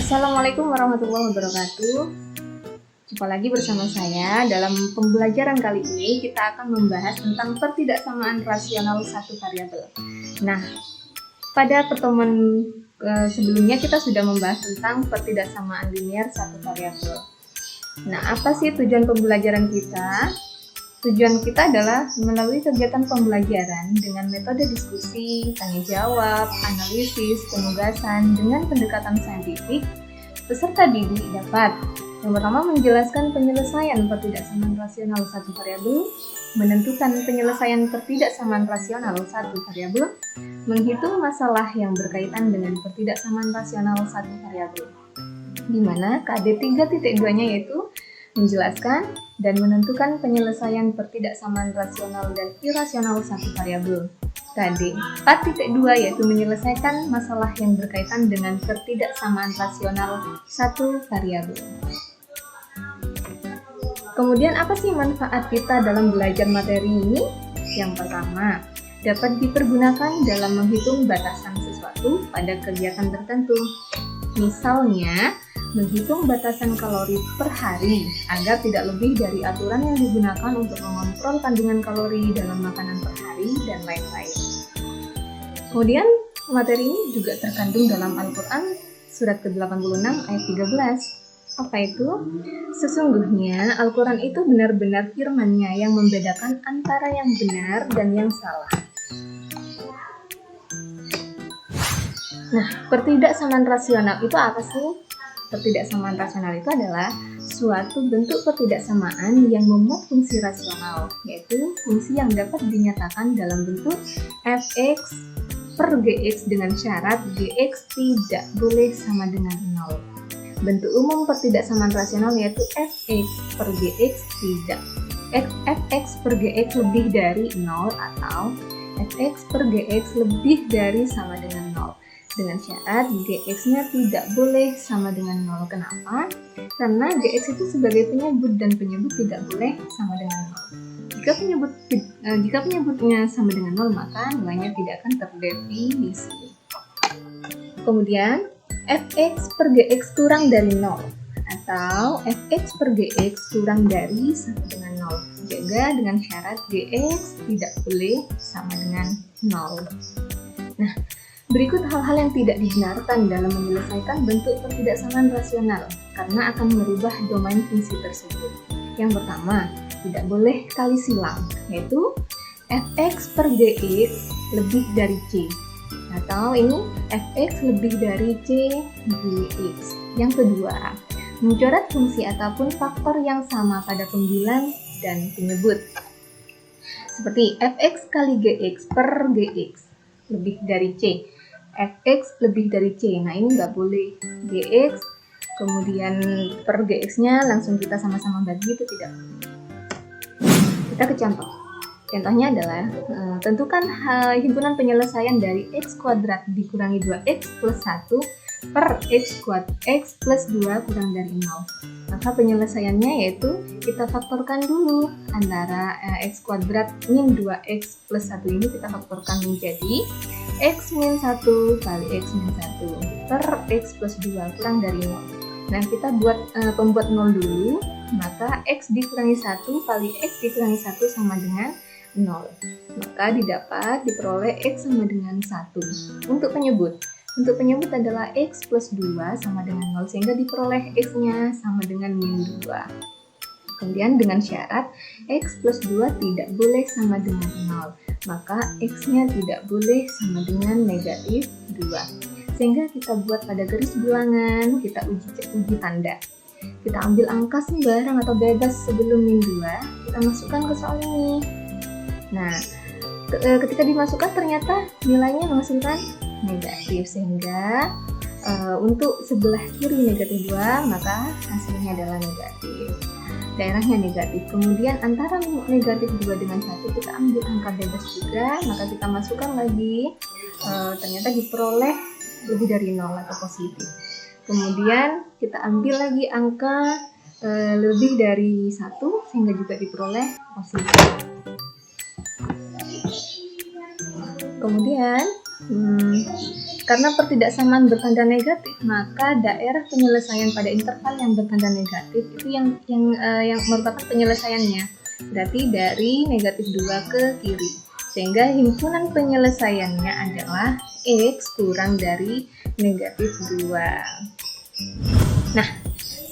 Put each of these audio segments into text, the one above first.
Assalamualaikum warahmatullahi wabarakatuh. Jumpa lagi bersama saya. Dalam pembelajaran kali ini kita akan membahas tentang pertidaksamaan rasional satu variabel. Nah, pada pertemuan sebelumnya kita sudah membahas tentang pertidaksamaan linear satu variabel. Nah, apa sih tujuan pembelajaran kita? Tujuan kita adalah melalui kegiatan pembelajaran dengan metode diskusi, tanya jawab, analisis, penugasan dengan pendekatan saintifik, peserta didik dapat yang pertama menjelaskan penyelesaian pertidaksamaan rasional satu variabel, menentukan penyelesaian pertidaksamaan rasional satu variabel, menghitung masalah yang berkaitan dengan pertidaksamaan rasional satu variabel. Di mana KD 3.2-nya yaitu menjelaskan dan menentukan penyelesaian pertidaksamaan rasional dan irasional satu variabel. KD 4.2 yaitu menyelesaikan masalah yang berkaitan dengan pertidaksamaan rasional satu variabel. Kemudian apa sih manfaat kita dalam belajar materi ini? Yang pertama, dapat dipergunakan dalam menghitung batasan sesuatu pada kegiatan tertentu. Misalnya, menghitung batasan kalori per hari agar tidak lebih dari aturan yang digunakan untuk mengontrol kandungan kalori dalam makanan per hari dan lain-lain. Kemudian materi ini juga terkandung dalam Al-Quran surat ke-86 ayat 13. Apa itu? Sesungguhnya Al-Quran itu benar-benar firman-Nya yang membedakan antara yang benar dan yang salah. Nah, pertidaksamaan rasional itu apa sih? Pertidaksamaan rasional itu adalah suatu bentuk pertidaksamaan yang memuat fungsi rasional, yaitu fungsi yang dapat dinyatakan dalam bentuk fx per gx dengan syarat gx tidak boleh sama dengan 0. Bentuk umum pertidaksamaan rasional yaitu fx per gx tidak fx per gx lebih dari 0 atau fx per gx lebih dari sama dengan 0. Dengan syarat gx-nya tidak boleh sama dengan 0. Kenapa? Karena gx itu sebagai penyebut dan penyebut tidak boleh sama dengan 0. Jika penyebutnya sama dengan 0, maka nilainya tidak akan terdefinisi. Kemudian fx per gx kurang dari 0 atau fx per gx kurang dari sama dengan 0. Jaga dengan syarat gx tidak boleh sama dengan 0. Nah, berikut hal-hal yang tidak dibenarkan dalam menyelesaikan bentuk pertidaksamaan rasional karena akan merubah domain fungsi tersebut. Yang pertama, tidak boleh kali silang, yaitu fx per gx lebih dari c, atau ini fx lebih dari c gx. Yang kedua, mencoret fungsi ataupun faktor yang sama pada pembilang dan penyebut, seperti fx kali gx per gx lebih dari c, fx lebih dari c. Nah, ini nggak boleh. Gx kemudian per gx-nya langsung kita sama-sama bagi, itu tidak boleh. Kita ke contoh. Contohnya adalah tentukan himpunan penyelesaian dari x kuadrat dikurangi 2x plus 1 per x plus 2 kurang dari 0. Maka penyelesaiannya yaitu kita faktorkan dulu antara x kuadrat min 2x plus 1 ini kita faktorkan menjadi x min 1 kali x min 1 per x plus 2 kurang dari 0. Nah, kita buat pembuat 0 dulu, maka x dikurangi 1 kali x dikurangi 1 sama dengan 0. Maka diperoleh x sama dengan 1. Untuk penyebut adalah x plus 2 sama dengan 0, sehingga diperoleh x-nya sama dengan min 2. Kemudian dengan syarat x plus 2 tidak boleh sama dengan 0, maka x-nya tidak boleh sama dengan negatif 2. Sehingga kita buat pada garis bilangan, kita uji tanda. Kita ambil angka sembarang atau bebas sebelum min 2, kita masukkan ke soal ini. Nah, ketika dimasukkan ternyata nilainya menghasilkan negatif, sehingga untuk sebelah kiri negatif 2, maka hasilnya adalah negatif. Daerahnya negatif. Kemudian antara negatif 2 dengan 1 kita ambil angka bebas juga, maka kita masukkan lagi, ternyata diperoleh lebih dari 0 atau positif. Kemudian kita ambil lagi angka lebih dari 1 sehingga juga diperoleh positif. Kemudian Karena pertidaksamaan bertanda negatif, maka daerah penyelesaian pada interval yang bertanda negatif itu yang merupakan penyelesaiannya. Berarti dari negatif 2 ke kiri. Sehingga himpunan penyelesaiannya adalah X kurang dari negatif 2. Nah,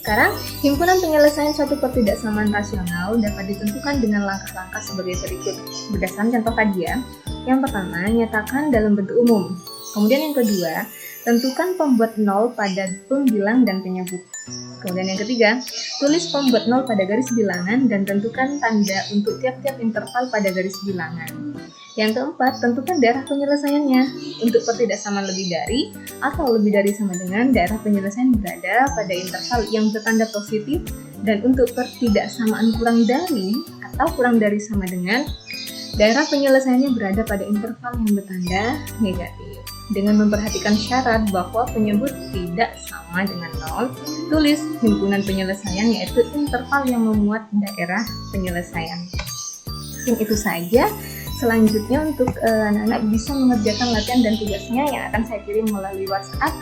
sekarang himpunan penyelesaian suatu pertidaksamaan rasional dapat ditentukan dengan langkah-langkah sebagai berikut. Berdasarkan contoh tadi ya. Yang pertama, nyatakan dalam bentuk umum. Kemudian yang kedua, tentukan pembuat nol pada pembilang dan penyebut. Kemudian yang ketiga, tulis pembuat nol pada garis bilangan dan tentukan tanda untuk tiap-tiap interval pada garis bilangan. Yang keempat, tentukan daerah penyelesaiannya. Untuk pertidaksamaan lebih dari atau lebih dari sama dengan daerah penyelesaian berada pada interval yang bertanda positif, dan untuk pertidaksamaan kurang dari atau kurang dari sama dengan daerah penyelesaiannya berada pada interval yang bertanda negatif. Dengan memperhatikan syarat bahwa penyebut tidak sama dengan nol, tulis himpunan penyelesaian yaitu interval yang memuat daerah penyelesaian. Mungkin itu saja. Selanjutnya untuk anak-anak bisa mengerjakan latihan dan tugasnya yang akan saya kirim melalui WhatsApp,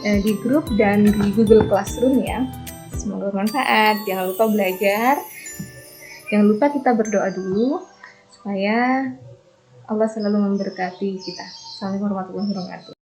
di grup dan di Google Classroom ya. Semoga bermanfaat. Jangan lupa belajar. Jangan lupa kita berdoa dulu supaya Allah selalu memberkati kita. Assalamualaikum warahmatullahi wabarakatuh.